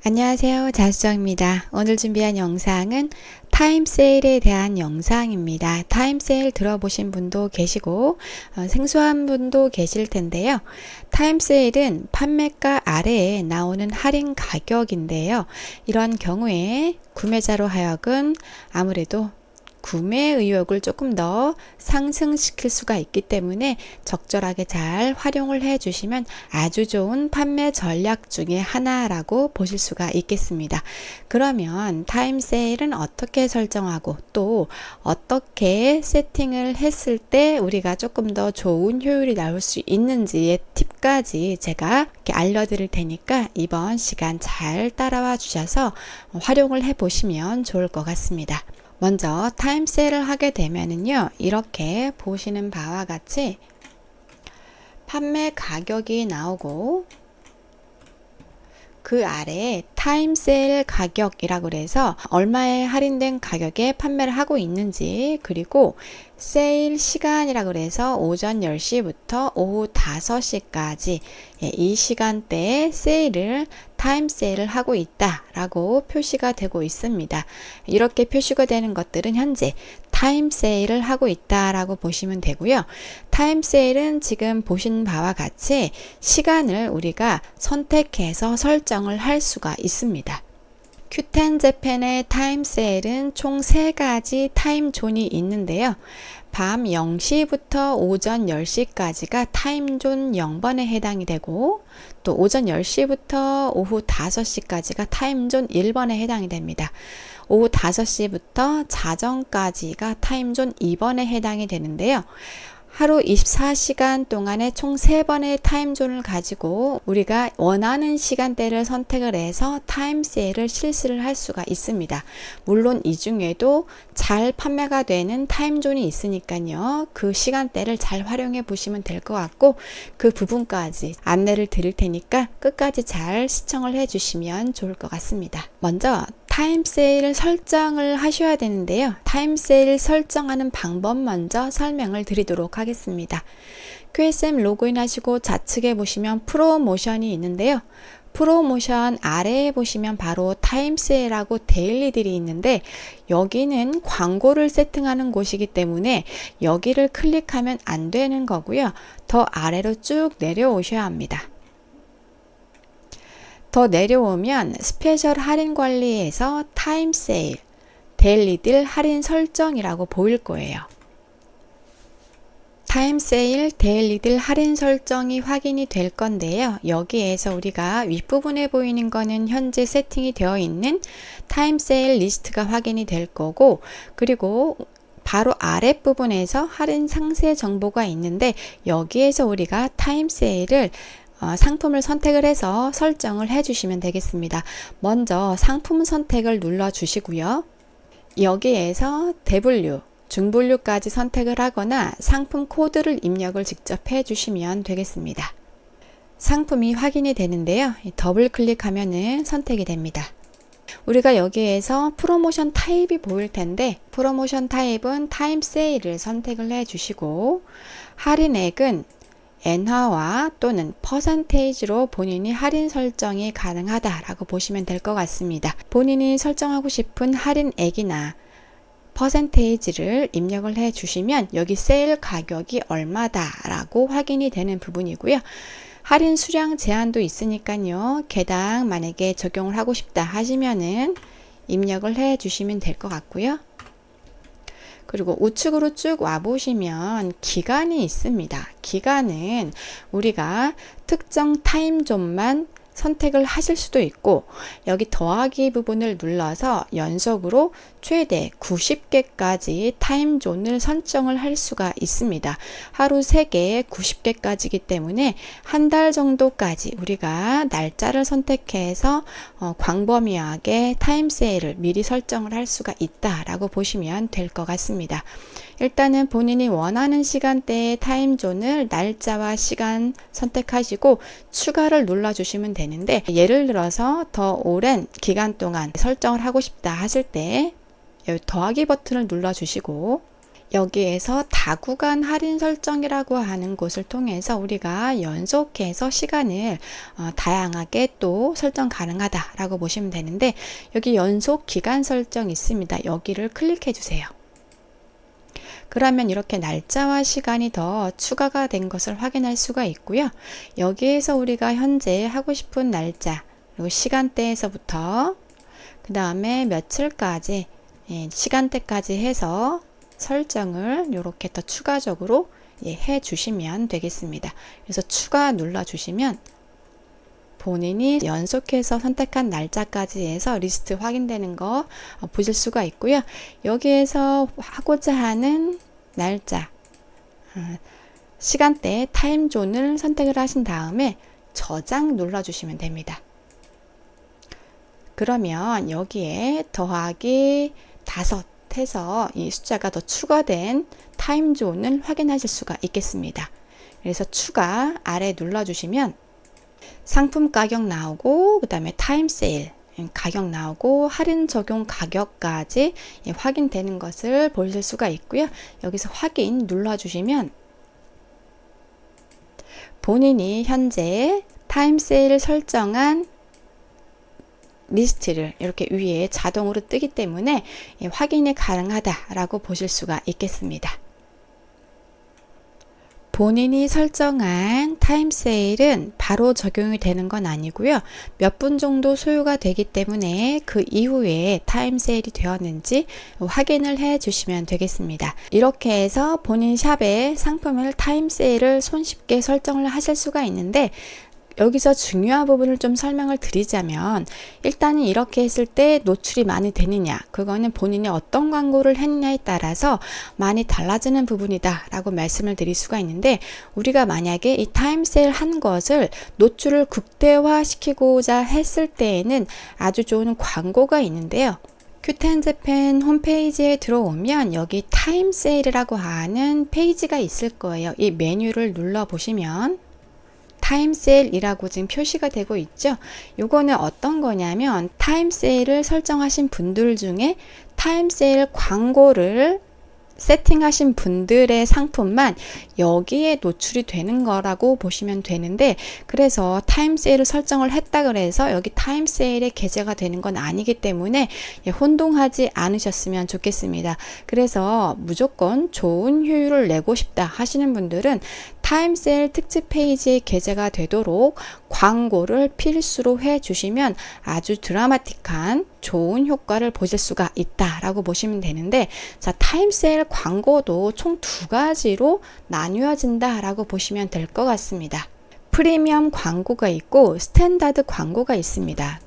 안녕하세요. 자수정입니다. 오늘 준비한 영상은 타임세일에 대한 영상입니다. 타임세일 들어보신 분도 계시고 생소한 분도 계실 텐데요. 타임세일은 판매가 아래에 나오는 할인 가격인데요. 이런 경우에 구매자로 하여금 아무래도 구매 의욕을 조금 더 상승시킬 수가 있기 때문에 적절하게 잘 활용을 해 주시면 아주 좋은 판매 전략 중에 하나라고 보실 수가 있겠습니다. 그러면 타임 세일은 어떻게 설정하고 또 어떻게 세팅을 했을 때 우리가 조금 더 좋은 효율이 나올 수 있는지의 팁까지 제가 이렇게 알려드릴 테니까 이번 시간 잘 따라와 주셔서 활용을 해 보시면 좋을 것 같습니다. 먼저 타임 세일을 하게 되면은요, 이렇게 보시는 바와 같이 판매 가격이 나오고 그 아래에 타임 세일 가격이라고 그래서 얼마에 할인된 가격에 판매를 하고 있는지, 그리고 세일 시간이라고 그래서 오전 10시부터 오후 5시까지 이 시간대에 세일을 타임 세일을 하고 있다 라고 표시가 되고 있습니다. 이렇게 표시가 되는 것들은 현재 타임 세일을 하고 있다 라고 보시면 되고요. 타임 세일은 지금 보신 바와 같이 시간을 우리가 선택해서 설정을 할 수가 있습니다. 큐텐 재팬의 타임 세일은 총 3가지 타임 존이 있는데요. 밤 0시부터 오전 10시까지가 타임존 0번에 해당이 되고, 또 오전 10시부터 오후 5시까지가 타임존 1번에 해당이 됩니다. 오후 5시부터 자정까지가 타임존 2번에 해당이 되는데요. 하루 24시간 동안에 총 3번의 타임존을 가지고 우리가 원하는 시간대를 선택을 해서 타임 세일을 실시를 할 수가 있습니다. 물론 이 중에도 잘 판매가 되는 타임존이 있으니까요. 그 시간대를 잘 활용해 보시면 될 것 같고, 그 부분까지 안내를 드릴 테니까 끝까지 잘 시청을 해 주시면 좋을 것 같습니다. 먼저 타임 세일 설정을 하셔야 되는데요. 타임 세일 설정하는 방법 먼저 설명을 드리도록 하겠습니다. QSM 로그인 하시고 좌측에 보시면 프로모션이 있는데요. 프로모션 아래에 보시면 바로 타임 세일하고 데일리들이 있는데, 여기는 광고를 세팅하는 곳이기 때문에 여기를 클릭하면 안 되는 거고요. 더 아래로 쭉 내려오셔야 합니다. 더 내려오면 스페셜 할인 관리에서 타임 세일, 데일리딜 할인 설정이라고 보일 거예요. 타임 세일, 데일리딜 할인 설정이 확인이 될 건데요. 여기에서 우리가 윗부분에 보이는 거는 현재 세팅이 되어 있는 타임 세일 리스트가 확인이 될 거고, 그리고 바로 아랫부분에서 할인 상세 정보가 있는데, 여기에서 우리가 타임 세일을 상품을 선택을 해서 설정을 해 주시면 되겠습니다. 먼저 상품 선택을 눌러 주시고요. 여기에서 대분류, 중분류까지 선택을 하거나 상품 코드를 입력을 직접 해 주시면 되겠습니다. 상품이 확인이 되는데요. 더블 클릭하면은 선택이 됩니다. 우리가 여기에서 프로모션 타입이 보일 텐데, 프로모션 타입은 타임 세일을 선택을 해 주시고, 할인액은 엔화와 또는 퍼센테이지로 본인이 할인 설정이 가능하다라고 보시면 될 것 같습니다. 본인이 설정하고 싶은 할인액이나 퍼센테이지를 입력을 해 주시면 여기 세일 가격이 얼마다라고 확인이 되는 부분이고요. 할인 수량 제한도 있으니까요. 개당 만약에 적용을 하고 싶다 하시면은 입력을 해 주시면 될 것 같고요. 그리고 우측으로 쭉 와보시면 기간이 있습니다. 기간은 우리가 특정 타임존만 선택을 하실 수도 있고, 여기 더하기 부분을 눌러서 연속으로 최대 90개까지 타임존을 설정을 할 수가 있습니다. 하루 3개 90개까지이기 때문에 한 달 정도까지 우리가 날짜를 선택해서 광범위하게 타임 세일을 미리 설정을 할 수가 있다라고 보시면 될 것 같습니다. 일단은 본인이 원하는 시간대의 타임존을 날짜와 시간 선택하시고 추가를 눌러주시면 되는데, 예를 들어서 더 오랜 기간 동안 설정을 하고 싶다 하실 때 여기 더하기 버튼을 눌러주시고 여기에서 다구간 할인 설정이라고 하는 곳을 통해서 우리가 연속해서 시간을 다양하게 또 설정 가능하다라고 보시면 되는데, 여기 연속 기간 설정 있습니다. 여기를 클릭해 주세요. 그러면 이렇게 날짜와 시간이 더 추가가 된 것을 확인할 수가 있고요. 여기에서 우리가 현재 하고 싶은 날짜, 그리고 시간대에서부터 그 다음에 며칠까지, 시간대까지 해서 설정을 이렇게 더 추가적으로 해 주시면 되겠습니다. 그래서 추가 눌러 주시면 본인이 연속해서 선택한 날짜까지 해서 리스트 확인되는 거 보실 수가 있고요. 여기에서 하고자 하는 날짜, 시간대, 타임존을 선택을 하신 다음에 저장 눌러 주시면 됩니다. 그러면 여기에 더하기 5 해서 이 숫자가 더 추가된 타임존을 확인하실 수가 있겠습니다. 그래서 추가 아래 눌러주시면 상품 가격 나오고, 그 다음에 타임 세일 가격 나오고, 할인 적용 가격까지 확인되는 것을 보실 수가 있고요. 여기서 확인 눌러주시면 본인이 현재 타임 세일을 설정한 리스트를 이렇게 위에 자동으로 뜨기 때문에 확인이 가능하다라고 보실 수가 있겠습니다. 본인이 설정한 타임 세일은 바로 적용이 되는 건 아니고요. 몇 분 정도 소요가 되기 때문에 그 이후에 타임 세일이 되었는지 확인을 해 주시면 되겠습니다. 이렇게 해서 본인 샵에 상품을 타임 세일을 손쉽게 설정을 하실 수가 있는데, 여기서 중요한 부분을 좀 설명을 드리자면, 일단은 이렇게 했을 때 노출이 많이 되느냐, 그거는 본인이 어떤 광고를 했느냐에 따라서 많이 달라지는 부분이다 라고 말씀을 드릴 수가 있는데, 우리가 만약에 이 타임 세일 한 것을 노출을 극대화 시키고자 했을 때에는 아주 좋은 광고가 있는데요. 큐텐재팬 홈페이지에 들어오면 여기 타임 세일이라고 하는 페이지가 있을 거예요. 이 메뉴를 눌러 보시면 타임 세일이라고 지금 표시가 되고 있죠. 요거는 어떤 거냐면, 타임 세일을 설정하신 분들 중에 타임 세일 광고를 세팅하신 분들의 상품만 여기에 노출이 되는 거라고 보시면 되는데, 그래서 타임 세일을 설정을 했다 그래서 여기 타임 세일에 게재가 되는 건 아니기 때문에 혼동하지 않으셨으면 좋겠습니다. 그래서 무조건 좋은 효율을 내고 싶다 하시는 분들은 타임 세일 특집 페이지에 게재가 되도록 광고를 필수로 해 주시면 아주 드라마틱한 좋은 효과를 보실 수가 있다라고 보시면 되는데, 자, 타임 세일 광고도 총 2가지로 나뉘어진다라고 보시면 될 것 같습니다. 프리미엄 광고가 있고 스탠다드 광고가 있습니다.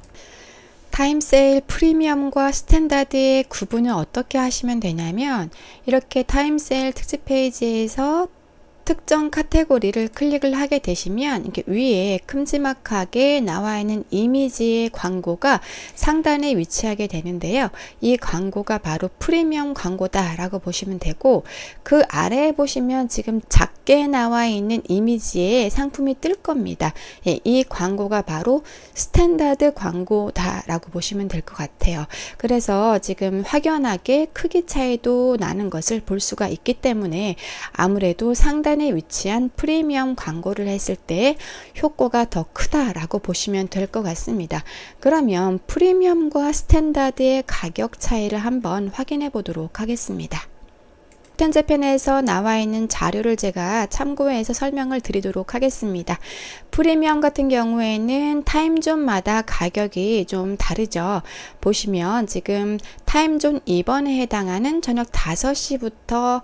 타임 세일 프리미엄과 스탠다드의 구분을 어떻게 하시면 되냐면, 이렇게 타임 세일 특집 페이지에서 특정 카테고리를 클릭을 하게 되시면 이렇게 위에 큼지막하게 나와 있는 이미지의 광고가 상단에 위치하게 되는데요. 이 광고가 바로 프리미엄 광고다 라고 보시면 되고, 그 아래에 보시면 지금 작게 나와 있는 이미지의 상품이 뜰 겁니다. 이 광고가 바로 스탠다드 광고다 라고 보시면 될 것 같아요. 그래서 지금 확연하게 크기 차이도 나는 것을 볼 수가 있기 때문에 아무래도 상단에 위치한 프리미엄 광고를 했을 때 효과가 더 크다라고 보시면 될 것 같습니다. 그러면 프리미엄과 스탠다드의 가격 차이를 한번 확인해 보도록 하겠습니다. 큐텐재팬에서 나와 있는 자료를 제가 참고해서 설명을 드리도록 하겠습니다. 프리미엄 같은 경우에는 타임존마다 가격이 좀 다르죠. 보시면 지금 타임존 2번에 해당하는 저녁 5시부터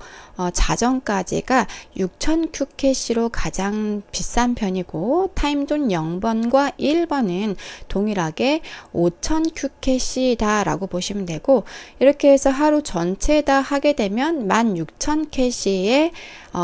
자정까지가 6000큐캐시로 가장 비싼 편이고, 타임존 0번과 1번은 동일하게 5000큐캐시다 라고 보시면 되고, 이렇게 해서 하루 전체 다 하게 되면 16000캐시의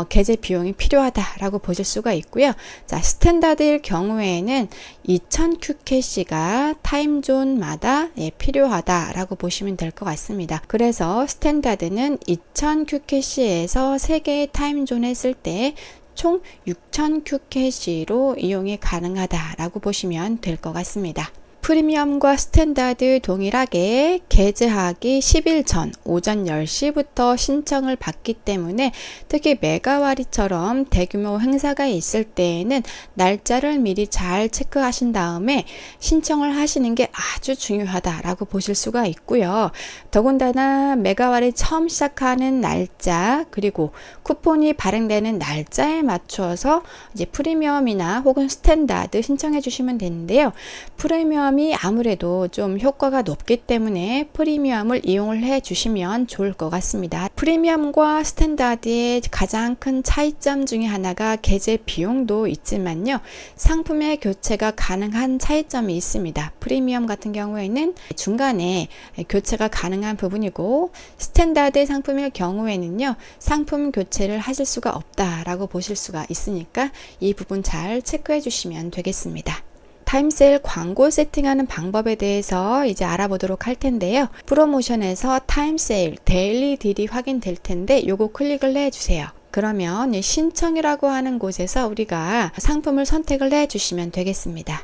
게재 비용이 필요하다라고 보실 수가 있고요. 자, 스탠다드일 경우에는 2000큐캐시가 타임존마다 필요하다라고 보시면 될 것 같습니다. 그래서 스탠다드는 2000큐캐시에서 3개의 타임존 했을 때 총 6000큐캐시로 이용이 가능하다라고 보시면 될 것 같습니다. 프리미엄과 스탠다드 동일하게 개제하기 10일 전 오전 10시부터 신청을 받기 때문에 특히 메가와리처럼 대규모 행사가 있을 때에는 날짜를 미리 잘 체크하신 다음에 신청을 하시는 게 아주 중요하다라고 보실 수가 있고요. 더군다나 메가와리 처음 시작하는 날짜 그리고 쿠폰이 발행되는 날짜에 맞춰서 이제 프리미엄이나 혹은 스탠다드 신청해 주시면 되는데요. 프리미엄이 아무래도 좀 효과가 높기 때문에 프리미엄을 이용을 해 주시면 좋을 것 같습니다. 프리미엄과 스탠다드의 가장 큰 차이점 중에 하나가 개제 비용도 있지만요. 상품의 교체가 가능한 차이점이 있습니다. 프리미엄 같은 경우에는 중간에 교체가 가능한 부분이고 스탠다드 상품일 경우에는요. 상품 교체를 하실 수가 없다라고 보실 수가 있으니까 이 부분 잘 체크해 주시면 되겠습니다. 타임세일 광고 세팅하는 방법에 대해서 이제 알아보도록 할 텐데요. 프로모션에서 타임세일 데일리 딜이 확인될 텐데 요거 클릭을 해주세요. 그러면 신청이라고 하는 곳에서 우리가 상품을 선택을 해주시면 되겠습니다.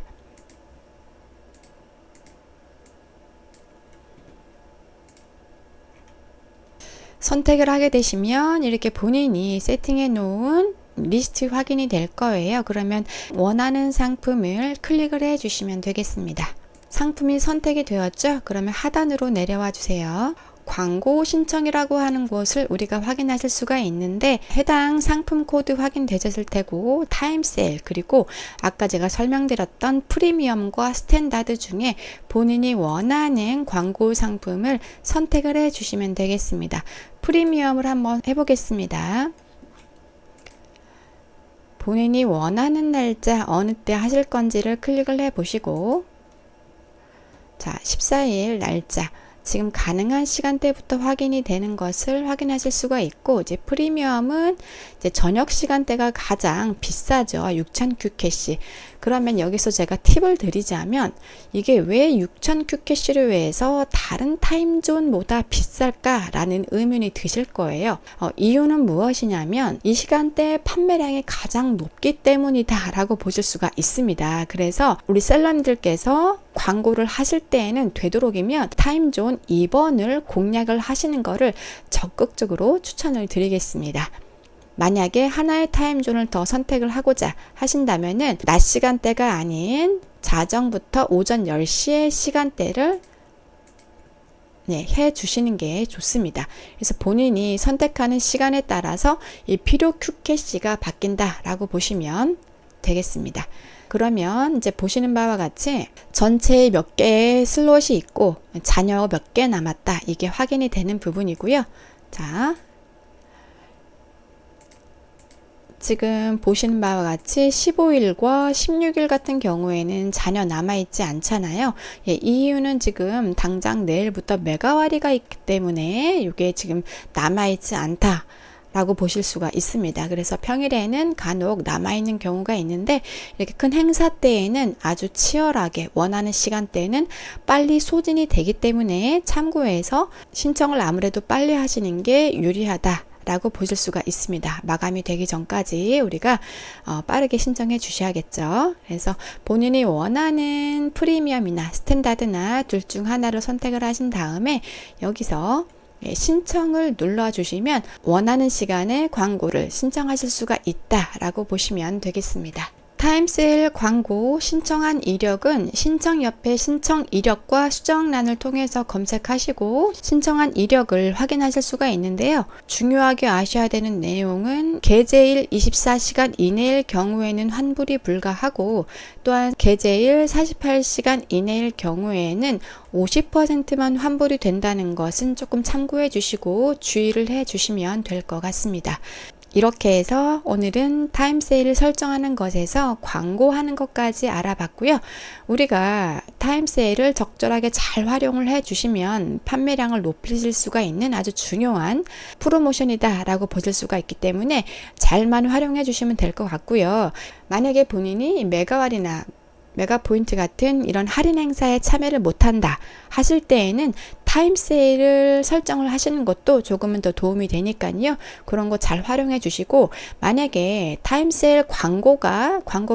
선택을 하게 되시면 이렇게 본인이 세팅해 놓은 리스트 확인이 될 거예요. 그러면 원하는 상품을 클릭을 해 주시면 되겠습니다. 상품이 선택이 되었죠? 그러면 하단으로 내려와 주세요. 광고 신청이라고 하는 곳을 우리가 확인하실 수가 있는데 해당 상품 코드 확인되셨을 테고 타임세일 그리고 아까 제가 설명드렸던 프리미엄과 스탠다드 중에 본인이 원하는 광고 상품을 선택을 해 주시면 되겠습니다. 프리미엄을 한번 해보겠습니다. 본인이 원하는 날짜 어느 때 하실 건지를 클릭을 해 보시고 자 14일 날짜 지금 가능한 시간대부터 확인이 되는 것을 확인하실 수가 있고 이제 프리미엄은 이제 저녁 시간대가 가장 비싸죠. 6000Q캐시. 그러면 여기서 제가 팁을 드리자면 이게 왜 6000Q캐시를 위해서 다른 타임존보다 비쌀까라는 의문이 드실 거예요. 이유는 무엇이냐면 이 시간대에 판매량이 가장 높기 때문이다 라고 보실 수가 있습니다. 그래서 우리 셀러님들께서 광고를 하실 때에는 되도록이면 타임존 2번을 공략을 하시는 것을 적극적으로 추천을 드리겠습니다. 만약에 하나의 타임존을 더 선택을 하고자 하신다면은 낮 시간대가 아닌 자정부터 오전 10시의 시간대를 해 주시는 게 좋습니다. 그래서 본인이 선택하는 시간에 따라서 이 필요 Q캐시가 바뀐다 라고 보시면 되겠습니다. 그러면 이제 보시는 바와 같이 전체에 몇 개의 슬롯이 있고 잔여가 몇 개 남았다 이게 확인이 되는 부분이고요. 자 지금 보시는 바와 같이 15일과 16일 같은 경우에는 잔여 남아있지 않잖아요. 이 이유는 지금 당장 내일부터 메가와리가 있기 때문에 이게 지금 남아있지 않다 라고 보실 수가 있습니다. 그래서 평일에는 간혹 남아있는 경우가 있는데 이렇게 큰 행사 때에는 아주 치열하게 원하는 시간대에는 빨리 소진이 되기 때문에 참고해서 신청을 아무래도 빨리 하시는 게 유리하다 라고 보실 수가 있습니다. 마감이 되기 전까지 우리가 빠르게 신청해 주셔야겠죠. 그래서 본인이 원하는 프리미엄이나 스탠다드나 둘 중 하나를 선택을 하신 다음에 여기서 신청을 눌러주시면 원하는 시간에 광고를 신청하실 수가 있다라고 보시면 되겠습니다. 타임세일 광고 신청한 이력은 신청 옆에 신청 이력과 수정란을 통해서 검색하시고 신청한 이력을 확인하실 수가 있는데요. 중요하게 아셔야 되는 내용은 개제일 24시간 이내일 경우에는 환불이 불가하고 또한 개제일 48시간 이내일 경우에는 50%만 환불이 된다는 것은 조금 참고해 주시고 주의를 해 주시면 될 것 같습니다. 이렇게 해서 오늘은 타임세일을 설정하는 것에서 광고하는 것까지 알아봤고요. 우리가 타임세일을 적절하게 잘 활용을 해 주시면 판매량을 높이실 수가 있는 아주 중요한 프로모션이다 라고 보실 수가 있기 때문에 잘만 활용해 주시면 될 것 같고요. 만약에 본인이 메가와리나 메가포인트 같은 이런 할인 행사에 참여를 못한다 하실 때에는 타임 세일을 설정을 하시는 것도 조금은 더 도움이 되니까요. 그런 거 잘 활용해 주시고, 만약에 타임 세일 광고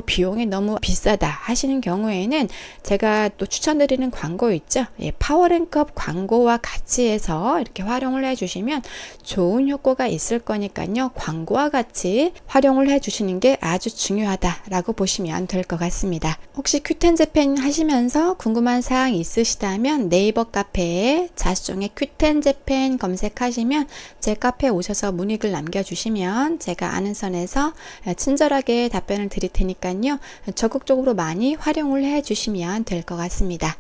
비용이 너무 비싸다 하시는 경우에는 제가 또 추천드리는 광고 있죠. 예, 파워랭크업 광고와 같이 해서 이렇게 활용을 해 주시면 좋은 효과가 있을 거니까요. 광고와 같이 활용을 해 주시는 게 아주 중요하다라고 보시면 될 것 같습니다. 혹시 큐텐 재팬 하시면서 궁금한 사항 있으시다면 네이버 카페에 자수정의 큐텐 재팬 검색하시면 제 카페에 오셔서 문의글 남겨주시면 제가 아는 선에서 친절하게 답변을 드릴 테니까요. 적극적으로 많이 활용을 해 주시면 될 것 같습니다.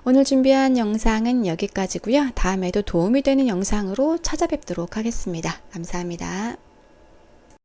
오늘 준비한 영상은 여기까지고요. 다음에도 도움이 되는 영상으로 찾아뵙도록 하겠습니다. 감사합니다.